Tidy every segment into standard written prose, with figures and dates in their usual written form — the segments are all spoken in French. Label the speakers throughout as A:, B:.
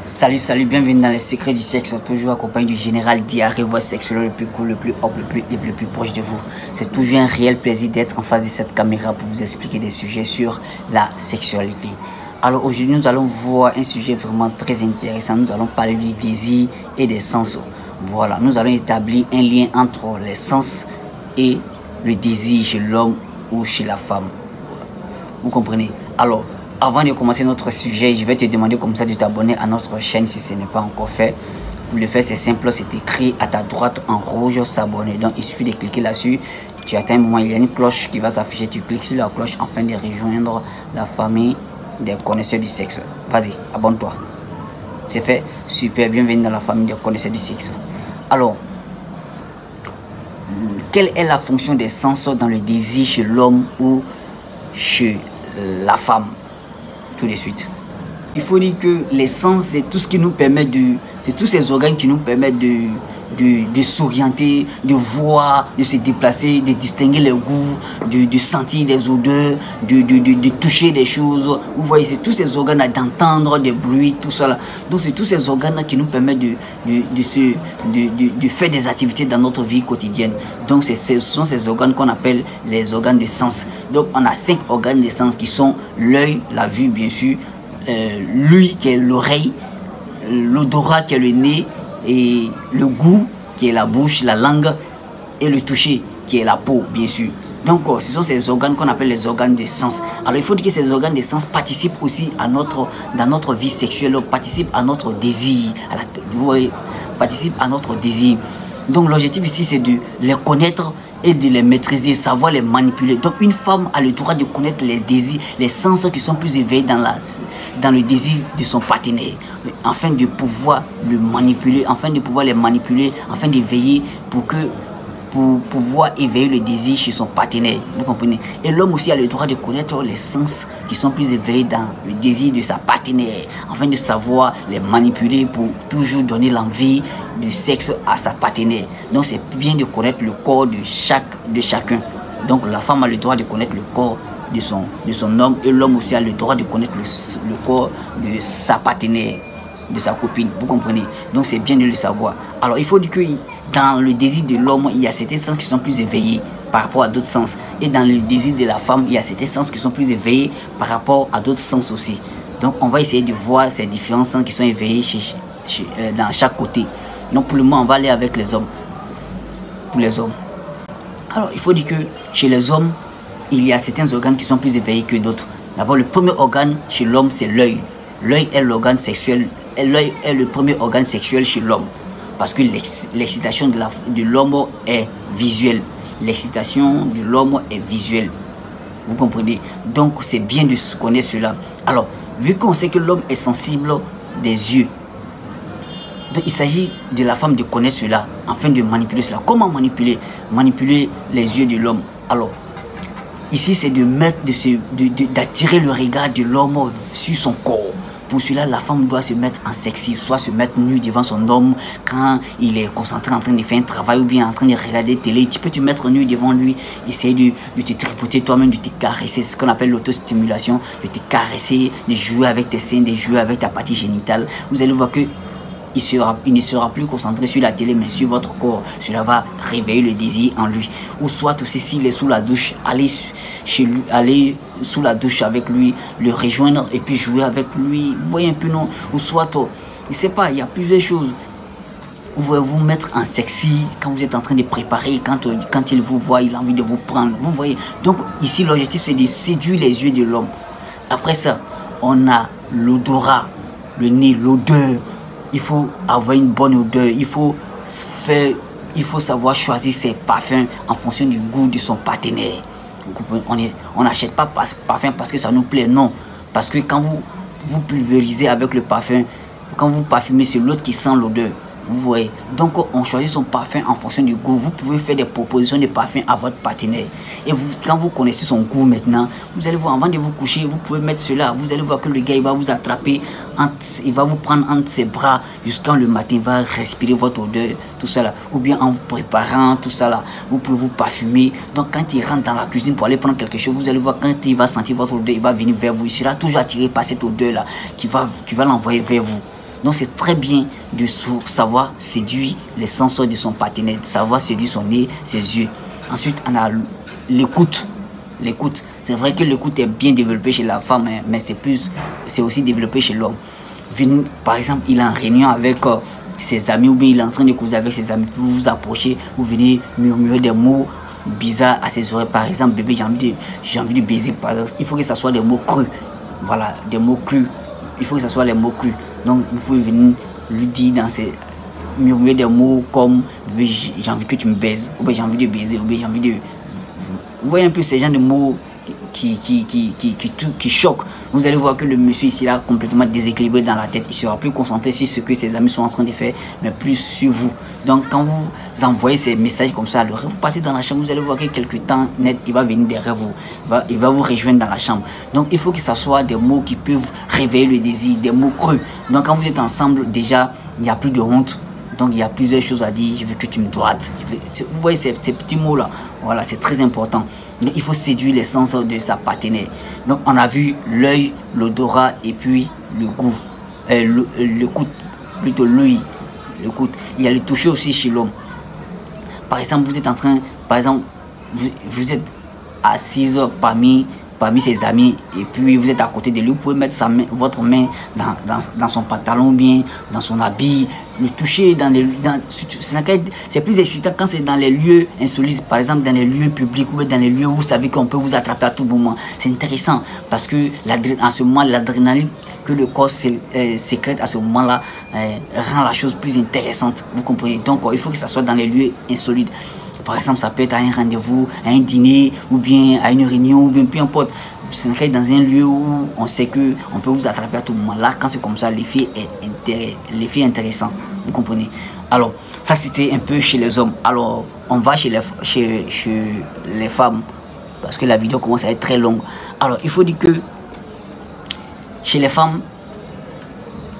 A: Salut, bienvenue dans les secrets du sexe, toujours accompagné du général Diarrhée, voix sexuelle le plus cool, le plus hop, le plus proche de vous. C'est toujours un réel plaisir d'être en face de cette caméra pour vous expliquer des sujets sur la sexualité. Alors aujourd'hui, nous allons voir un sujet vraiment très intéressant. Nous allons parler du désir et des sens. Voilà, nous allons établir un lien entre les sens et le désir chez l'homme ou chez la femme. Vous comprenez? Alors, avant de commencer notre sujet, je vais te demander comme ça de t'abonner à notre chaîne si ce n'est pas encore fait. Pour le faire, c'est simple, c'est écrit à ta droite en rouge, s'abonner. Donc, il suffit de cliquer là-dessus. Tu atteins un moment, il y a une cloche qui va s'afficher. Tu cliques sur la cloche afin de rejoindre la famille des connaisseurs du sexe. Vas-y, abonne-toi. C'est fait. Super, bienvenue dans la famille des connaisseurs du sexe. Alors, quelle est la fonction des sens dans le désir chez l'homme ou chez la femme? Tout de suite. Il faut dire que les sens, c'est tout ce qui nous permet de... C'est tous ces organes qui nous permettent de s'orienter, de voir, de se déplacer, de distinguer les goûts, de sentir des odeurs, de toucher des choses. Vous voyez, c'est tous ces organes d'entendre des bruits, tout ça. Donc c'est tous ces organes qui nous permettent de faire des activités dans notre vie quotidienne. Donc ce sont ces organes qu'on appelle les organes de sens. Donc on a 5 organes de sens qui sont l'œil, la vue bien sûr, l'ouïe qui est l'oreille, l'odorat qui est le nez, et le goût qui est la bouche, la langue, et le toucher qui est la peau bien sûr. Donc ce sont ces organes qu'on appelle les organes de sens. Alors il faut dire que ces organes de sens participent aussi à dans notre vie sexuelle, participent à notre désir, vous voyez, participent à notre désir. Donc l'objectif ici c'est de les connaître et de les maîtriser, savoir les manipuler. Donc une femme a le droit de connaître les désirs, les sens qui sont plus éveillés dans le désir de son partenaire, afin de pouvoir le manipuler, afin d'éveiller pour pouvoir éveiller le désir chez son partenaire. Vous comprenez? Et l'homme aussi a le droit de connaître les sens qui sont plus éveillés dans le désir de sa partenaire, afin de savoir les manipuler pour toujours donner l'envie du sexe à sa partenaire. Donc c'est bien de connaître le corps de chacun. Donc la femme a le droit de connaître le corps de son homme, et l'homme aussi a le droit de connaître le corps de sa partenaire, de sa copine. Vous comprenez? Donc c'est bien de le savoir. Alors il faut dire que dans le désir de l'homme, il y a certains sens qui sont plus éveillés par rapport à d'autres sens. Et dans le désir de la femme, il y a certains sens qui sont plus éveillés par rapport à d'autres sens aussi. Donc on va essayer de voir ces différents sens qui sont éveillés dans chaque côté. Donc pour le moment, on va aller avec les hommes. Pour les hommes. Alors il faut dire que chez les hommes, il y a certains organes qui sont plus éveillés que d'autres. D'abord, le premier organe chez l'homme, c'est l'œil. L'œil est l'organe sexuel. L'œil est le premier organe sexuel chez l'homme. Parce que l'excitation de l'homme est visuelle. L'excitation de l'homme est visuelle. Vous comprenez? Donc c'est bien de connaître cela. Alors, vu qu'on sait que l'homme est sensible des yeux, donc il s'agit de la femme de connaître cela, afin de manipuler cela. Comment manipuler? Manipuler les yeux de l'homme. Alors, ici c'est d'attirer le regard de l'homme sur son corps. Pour cela, la femme doit se mettre en sexy, soit se mettre nue devant son homme quand il est concentré en train de faire un travail ou bien en train de regarder télé. Tu peux te mettre nue devant lui, essayer de te tripoter toi-même, de te caresser, c'est ce qu'on appelle l'autostimulation, de te caresser, de jouer avec tes seins, de jouer avec ta partie génitale. Vous allez voir que il ne sera plus concentré sur la télé mais sur votre corps. Cela va réveiller le désir en lui. Ou soit aussi s'il est sous la douche, aller chez lui, aller sous la douche avec lui, le rejoindre et puis jouer avec lui. Vous voyez un peu, non? Ou soit, je ne sais pas, il y a plusieurs choses. Vous pouvez vous mettre en sexy quand vous êtes en train de préparer, quand il vous voit, il a envie de vous prendre. Vous voyez? Donc ici l'objectif c'est de séduire les yeux de l'homme. Après ça, on a l'odorat, le nez, l'odeur. Il faut avoir une bonne odeur, il faut savoir choisir ses parfums en fonction du goût de son partenaire. On n'achète pas parfum parce que ça nous plaît, non. Parce que quand vous pulvérisez avec le parfum, quand vous parfumez, c'est l'autre qui sent l'odeur. Vous voyez, donc on choisit son parfum en fonction du goût. Vous pouvez faire des propositions de parfum à votre partenaire. Et quand vous connaissez son goût maintenant, vous allez voir, avant de vous coucher, vous pouvez mettre cela. Vous allez voir que le gars, il va vous attraper, il va vous prendre entre ses bras jusqu'à le matin, il va respirer votre odeur, tout ça là. Ou bien en vous préparant, tout ça là, vous pouvez vous parfumer. Donc quand il rentre dans la cuisine pour aller prendre quelque chose, vous allez voir, quand il va sentir votre odeur, il va venir vers vous. Il sera toujours attiré par cette odeur là qui va l'envoyer vers vous. Donc c'est très bien de savoir séduire les sens de son partenaire, de savoir séduire son nez, ses yeux. Ensuite, on a l'écoute. L'écoute, c'est vrai que l'écoute est bien développée chez la femme, hein, mais c'est aussi développé chez l'homme. Par exemple, il est en réunion avec ses amis, ou bien il est en train de causer avec ses amis, vous vous approchez, vous venez murmurer des mots bizarres à ses oreilles. Par exemple, bébé, j'ai envie de baiser. Par exemple, il faut que ce soit des mots crus. Voilà, des mots crus. Il faut que ce soit les mots crus. Donc, vous pouvez venir lui dire murmurer des mots comme bébé, j'ai envie que tu me baises, ou bien j'ai envie de baiser, ou bien j'ai envie de... Vous voyez un peu ces gens de mots qui choquent. Vous allez voir que le monsieur ici là complètement déséquilibré dans la tête. Il sera plus concentré sur ce que ses amis sont en train de faire, mais plus sur vous. Donc quand vous envoyez ces messages comme ça, vous partez dans la chambre, vous allez voir que quelques temps net, il va venir derrière vous. Il va vous rejoindre dans la chambre. Donc il faut que ce soit des mots qui peuvent réveiller le désir, des mots creux. Donc quand vous êtes ensemble, déjà, il n'y a plus de honte. Donc il y a plusieurs choses à dire. Je veux que tu me droites. Vous voyez ces petits mots là. Voilà, c'est très important. Donc, il faut séduire les sens de sa partenaire. Donc on a vu l'œil, l'odorat et puis le goût. L'écoute, plutôt l'œil, l'écoute. Il y a le toucher aussi chez l'homme. Par exemple, vous êtes en train, vous êtes assise parmi ses amis et puis vous êtes à côté de lui, vous pouvez mettre votre main dans son pantalon, bien dans son habit, le toucher c'est plus excitant quand c'est dans les lieux insolites, par exemple dans les lieux publics ou dans les lieux où vous savez qu'on peut vous attraper à tout moment. C'est intéressant parce que en ce moment, l'adrénaline que le corps sécrète à ce moment-là rend la chose plus intéressante, vous comprenez. Donc il faut que ça soit dans les lieux insolites. Par exemple, ça peut être à un rendez-vous, à un dîner, ou bien à une réunion, ou bien peu importe. C'est dans un lieu où on sait qu'on peut vous attraper à tout moment. Là, quand c'est comme ça, l'effet est intéressant. Vous comprenez? Alors, ça c'était un peu chez les hommes. Alors, on va chez les femmes, parce que la vidéo commence à être très longue. Alors, il faut dire que chez les femmes,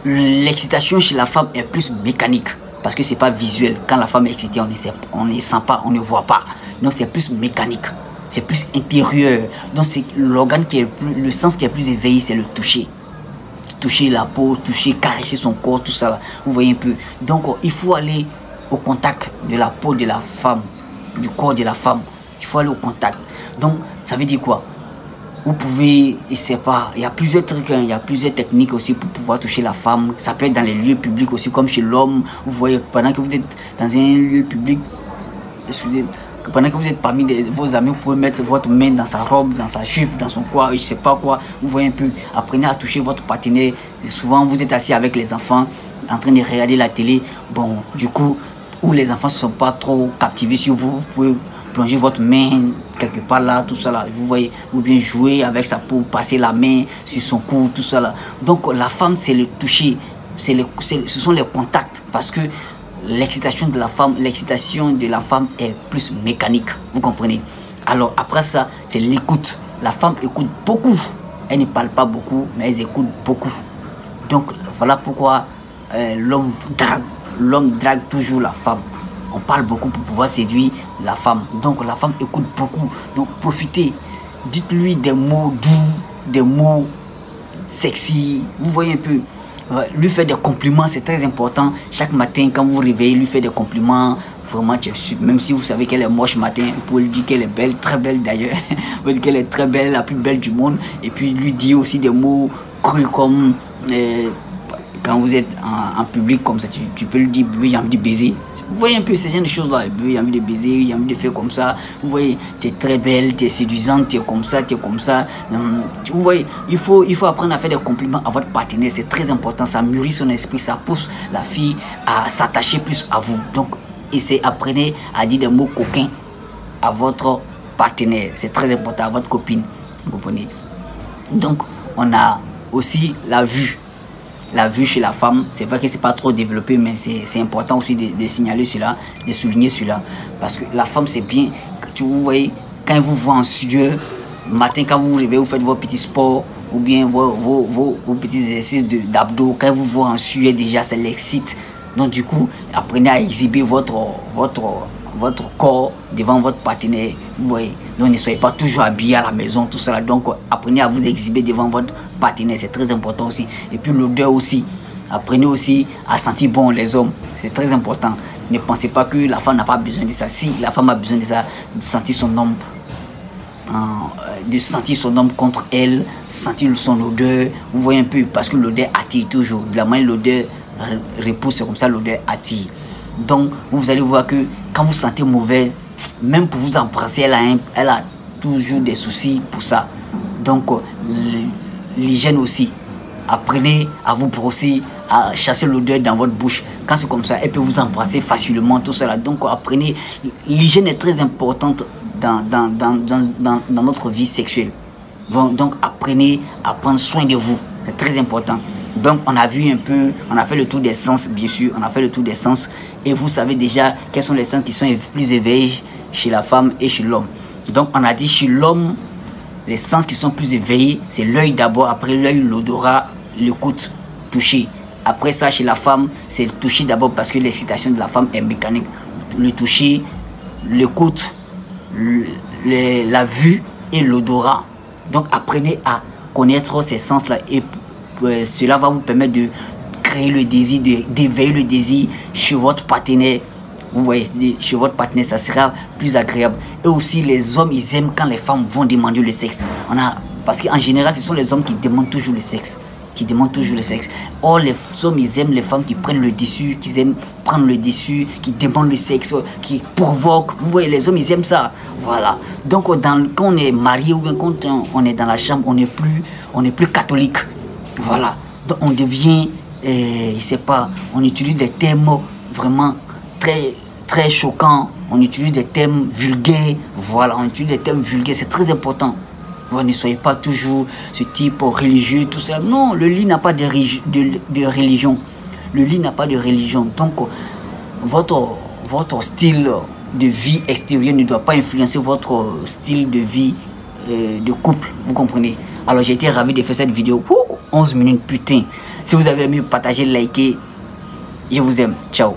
A: l'excitation chez la femme est plus mécanique. Parce que c'est pas visuel. Quand la femme est excitée, on ne sent pas, on ne voit pas. Donc c'est plus mécanique, c'est plus intérieur. Donc c'est l'organe le sens qui est plus éveillé, c'est le toucher. Toucher la peau, toucher, caresser son corps, tout ça là. Vous voyez un peu. Donc il faut aller au contact de la peau de la femme, du corps de la femme. Il faut aller au contact. Donc ça veut dire quoi? Vous pouvez, je sais pas, il y a plusieurs trucs, hein, il y a plusieurs techniques aussi pour pouvoir toucher la femme. Ça peut être dans les lieux publics aussi, comme chez l'homme. Vous voyez, pendant que vous êtes dans un lieu public, excusez, pendant que vous êtes parmi vos amis, vous pouvez mettre votre main dans sa robe, dans sa jupe, dans son quoi, je sais pas quoi. Vous voyez un peu, apprenez à toucher votre partenaire. Souvent, vous êtes assis avec les enfants, en train de regarder la télé. Bon, du coup, où les enfants ne sont pas trop captivés sur vous, vous pouvez plonger votre main quelque part là, tout ça là, vous voyez, ou bien jouer avec sa peau, passer la main sur son cou, tout ça là. Donc la femme, c'est le toucher, ce sont les contacts, parce que l'excitation de la femme est plus mécanique, vous comprenez. Alors après ça, c'est l'écoute. La femme écoute beaucoup, elle ne parle pas beaucoup, mais elle écoute beaucoup. Donc voilà pourquoi l'homme drague toujours la femme. On parle beaucoup pour pouvoir séduire la femme. Donc la femme écoute beaucoup. Donc profitez. Dites-lui des mots doux, des mots sexy. Vous voyez un peu. Lui faire des compliments, c'est très important. Chaque matin, quand vous vous réveillez, lui faire des compliments. Vraiment, même si vous savez qu'elle est moche matin, vous pouvez lui dire qu'elle est belle, très belle d'ailleurs. Vous pouvez dire qu'elle est très belle, la plus belle du monde. Et puis lui dire aussi des mots crus comme... quand vous êtes en public comme ça, tu peux lui dire, bébé, j'ai envie de baiser. Vous voyez un peu ces genre de choses là, bébé, j'ai envie de baiser, j'ai envie de faire comme ça. Vous voyez, tu es très belle, tu es séduisante, tu es comme ça, tu es comme ça. Vous voyez, il faut apprendre à faire des compliments à votre partenaire, c'est très important, ça mûrit son esprit, ça pousse la fille à s'attacher plus à vous. Donc, apprenez à dire des mots coquins à votre partenaire, c'est très important, à votre copine, vous comprenez. Donc, on a aussi la vue. La vue chez la femme, c'est vrai que c'est pas trop développé, mais c'est important aussi de signaler cela, de souligner cela. Parce que la femme, c'est bien, vous voyez, quand elle vous voit en sueur, matin, quand vous vous réveillez, vous faites vos petits sports, ou bien vos petits exercices d'abdos, quand elle vous voit en sueur, déjà, ça l'excite. Donc, du coup, apprenez à exhiber votre corps devant votre partenaire. Vous voyez, donc ne soyez pas toujours habillé à la maison, tout ça. Donc apprenez à vous exhiber devant votre partenaire, c'est très important aussi. Et puis l'odeur aussi, Apprenez aussi à sentir bon les hommes. C'est très important. Ne pensez pas que la femme n'a pas besoin de ça. Si la femme a besoin de ça, de sentir son homme, contre elle, sentir son odeur. Vous voyez un peu, parce que l'odeur attire toujours. De la manière l'odeur repousse, c'est comme ça l'odeur attire. Donc vous allez voir que quand vous sentez mauvais, même pour vous embrasser, elle a toujours des soucis pour ça. Donc l'hygiène aussi. Apprenez à vous brosser, à chasser l'odeur dans votre bouche. Quand c'est comme ça, elle peut vous embrasser facilement, tout cela. Donc apprenez, l'hygiène est très importante dans notre vie sexuelle. Bon, donc apprenez à prendre soin de vous. C'est très important. Donc on a vu un peu, on a fait le tour des sens, bien sûr. On a fait le tour des sens. Et vous savez déjà quels sont les sens qui sont plus éveillés chez la femme et chez l'homme. Donc on a dit chez l'homme, les sens qui sont plus éveillés, c'est l'œil d'abord, après l'œil, l'odorat, l'écoute, toucher. Après ça, chez la femme, c'est le toucher d'abord parce que l'excitation de la femme est mécanique. Le toucher, l'écoute, la vue et l'odorat. Donc apprenez à connaître ces sens-là et cela va vous permettre de créer le désir, d'éveiller le désir chez votre partenaire. Vous voyez, chez votre partenaire, ça sera plus agréable. Et aussi, les hommes, ils aiment quand les femmes vont demander le sexe. Parce qu'en général, ce sont les hommes qui demandent toujours le sexe. Or, les hommes, ils aiment les femmes qui prennent le dessus, qui aiment prendre le dessus, qui demandent le sexe, qui provoquent. Vous voyez, les hommes, ils aiment ça. Voilà. Donc, quand on est marié ou bien quand on est dans la chambre, on n'est plus catholique. Voilà. Donc, on devient, je sais pas, on utilise des termes vraiment très choquants. On utilise des termes vulgaires. Voilà, on utilise des termes vulgaires. C'est très important. Vous ne soyez pas toujours ce type religieux, tout ça. Non, le lit n'a pas de religion. Le lit n'a pas de religion. Donc, votre style de vie extérieur ne doit pas influencer votre style de vie de couple. Vous comprenez? Alors, j'ai été ravi de faire cette vidéo. 11 minutes, putain. Si vous avez aimé, partagez, likez. Je vous aime. Ciao.